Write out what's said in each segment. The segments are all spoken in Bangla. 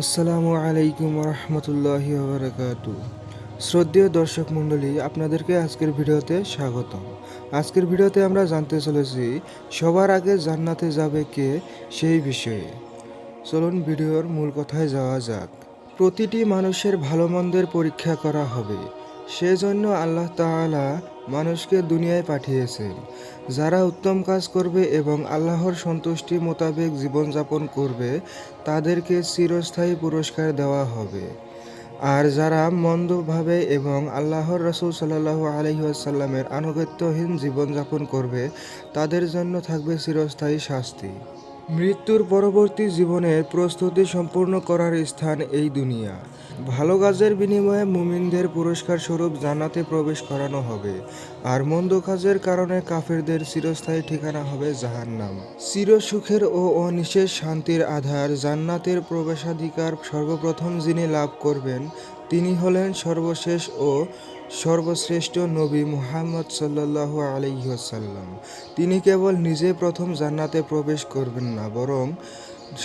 আসসালামু আলাইকুম রহমতুল্লাহি ওবরাকাতু। শ্রদ্ধেয় দর্শক মণ্ডলী, আপনাদেরকে আজকের ভিডিওতে স্বাগতম। আজকের ভিডিওতে আমরা জানতে চলেছি সবার আগে জান্নাতে যাবে কে সেই বিষয়ে। চলুন ভিডিওর মূল কথায় যাওয়া যাক। প্রতিটি মানুষের ভালো মন্দের পরীক্ষা করা হবে, সেজন্য আল্লাহ তাআলা মানুষকে দুনিয়ায় পাঠিয়েছেন। যারা উত্তম কাজ করবে এবং আল্লাহর সন্তুষ্টি মোতাবেক জীবনযাপন করবে তাদেরকে চিরস্থায়ী পুরস্কার দেওয়া হবে। আর যারা মন্দভাবে এবং আল্লাহর রাসূল সাল্লাল্লাহু আলাইহি ওয়াসাল্লামের আনুগত্যহীন জীবনযাপন করবে তাদের জন্য থাকবে চিরস্থায়ী শাস্তি। মৃত্যুর পরবর্তী জীবনের প্রস্তুতি সম্পূর্ণ করার স্থান এই দুনিয়া। ভালো কাজের বিনিময়ে মুমিনদের পুরস্কার স্বরূপ জান্নাতে প্রবেশ করানো হবে, আর মন্দ কাজের কারণে কাফেরদের চিরস্থায়ী ঠিকানা হবে জাহান্নাম। চিরসুখের ও অনিশেষ শান্তির আধার জান্নাতের প্রবেশাধিকার সর্বপ্রথম যিনি লাভ করবেন তিনি হলেন সর্বশেষ ও সর্বশ্রেষ্ঠ নবী মুহাম্মদ সাল্লাল্লাহু আলাইহি ওয়াসাল্লাম। তিনি কেবল নিজে প্রথম জান্নাতে প্রবেশ করবেন না, বরং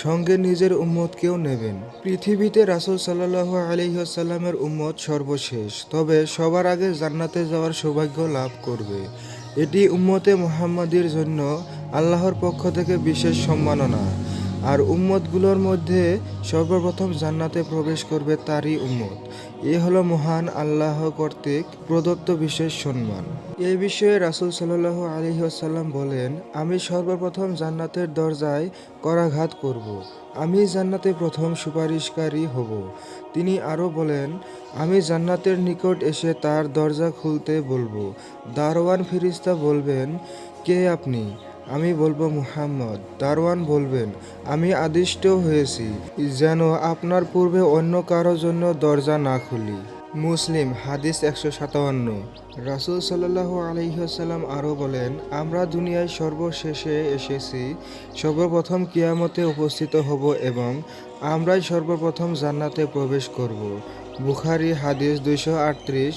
সঙ্গে নিজের উম্মতকেও নেবেন। পৃথিবীতে রাসূল সাল্লাল্লাহু আলাইহি ওয়াসাল্লামের উম্মত সর্বশেষ, তবে সবার আগে জান্নাতে যাওয়ার সৌভাগ্য লাভ করবে। এটি উম্মতে মুহাম্মাদির জন্য আল্লাহর পক্ষ থেকে বিশেষ সম্মাননা। আর উম্মতগুলোর মধ্যে সর্বপ্রথম জান্নাতে প্রবেশ করবে তারই উম্মত। এ হলো মহান আল্লাহ কর্তৃক প্রদত্ত বিশেষ সম্মান। এই বিষয়ে রাসূল সাল্লাল্লাহু আলাইহি ওয়াসাল্লাম বলেন, আমি সর্বপ্রথম জান্নাতের দরজায় করাঘাত করব। আমি জান্নাতে প্রথম সুপারিশকারী হব। তিনি আরও বলেন, আমি জান্নাতের নিকট এসে তার দরজা খুলতে বলবো। দারওয়ান ফেরেশতা বলবেন, কে আপনি? আমি বলবো, মুহাম্মদ। দারওয়ান বলবেন, আমি আদিষ্ট হয়েছি যেন আপনার পূর্বে অন্য কারো জন্য দরজা না খুলি। মুসলিম হাদিস 157। রাসূল সাল্লাল্লাহু আলাইহি ওয়াসাল্লাম আরও বলেন, আমরা দুনিয়ায় সর্বশেষে এসেছি, সর্বপ্রথম কিয়ামতে উপস্থিত হব এবং আমরাই সর্বপ্রথম জান্নাতে প্রবেশ করব। বুখারী হাদিস 238,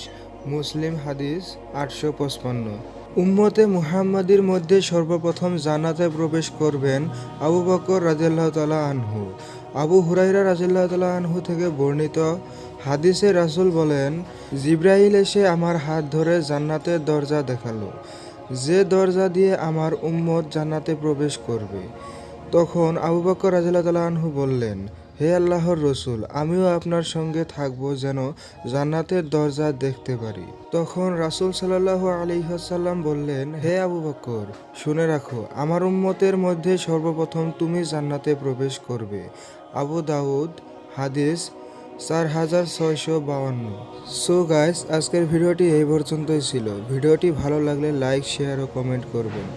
মুসলিম হাদিস 855। উম্মতে মুহাম্মাদির মধ্যে সর্বপ্রথম জান্নাতে প্রবেশ করবেন আবু বকর রাদিয়াল্লাহু তাআলা আনহু। আবু হুরায়রা রাদিয়াল্লাহু তাআলা আনহু থেকে বর্ণিত হাদিসে রাসূল বলেন, জিবরাইল এসে আমার হাত ধরে জান্নাতের দরজা দেখালো, যে দরজা দিয়ে আমার উম্মত জান্নাতে প্রবেশ করবে। তখন আবু বকর রাদিয়াল্লাহু তাআলা আনহু বললেন, হে আল্লাহর রসুল, আমিও আপনার সঙ্গে থাকব যেন জান্নাতের দরজা দেখতে পারি। তখন রাসূল সাল্লাল্লাহু আলাইহি ওয়াসাল্লাম বললেন, হে আবু বকর, শুনে রাখো, আমার উম্মতের মধ্যে সর্বপ্রথম তুমি জান্নাতে প্রবেশ করবে। আবু দাউদ হাদিস 4652। সো গাইস, আজকের ভিডিওটি এই পর্যন্তই ছিল। ভিডিওটি ভালো লাগলে লাইক, শেয়ার ও কমেন্ট করবেন।